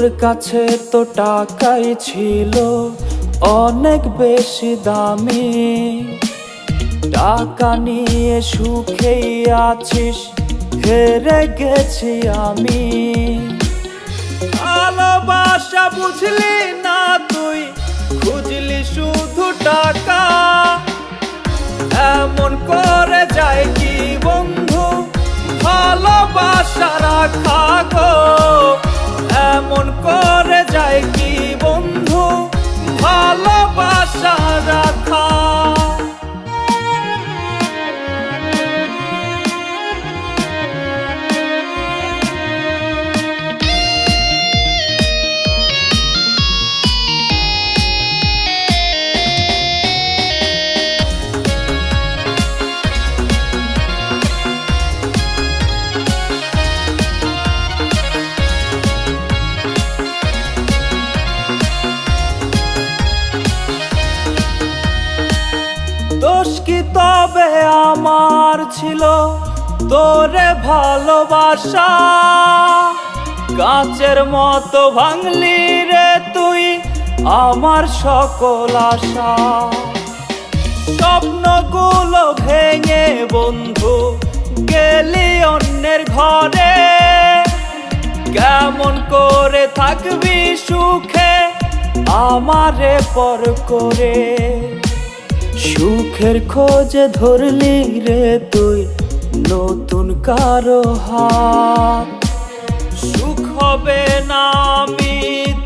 তোর কাছে তো টাকাই ছিল অনেক বেশি দামি, টাকা নিয়ে সুখেই আছিস, হেরে গেছি আমি। ভালোবাসা বুঝলি না তুই, খুঁজলি শুধু টাকা। এমন করে যায় কি বন্ধু ভালোবাসা রাখা গো, এমন করে যায় কি বন্ধু ভালোবাসা রাখা। দোষ কি তবে আমার ছিল তোরে ভালোবাসা? কাঁচের মতো ভাঙলি রে তুই আমার সকল আশা। স্বপ্নগুলো ভেঙে বন্ধু গেলি অন্যের ঘরে, কেমন করে থাকবি সুখে আমারে পর করে? সুখের খোঁজে ধরলি রে তুই নতুন কারো হাত, সুখ হবে না আমি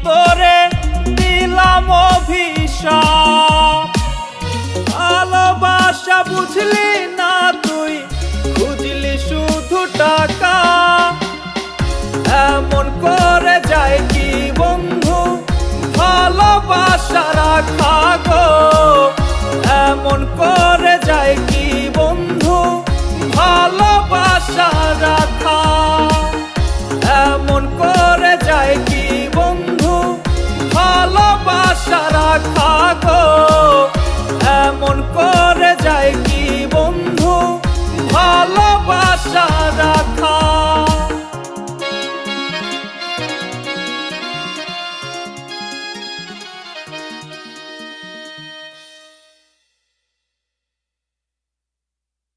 তোরে দিলাম অভিশাপ। ভালোবাসা বুঝলি না তুই, খুঁজলি শুধু টাকা। এমন করে যায় কি বন্ধু ভালোবাসা রাখা গো, এমন করে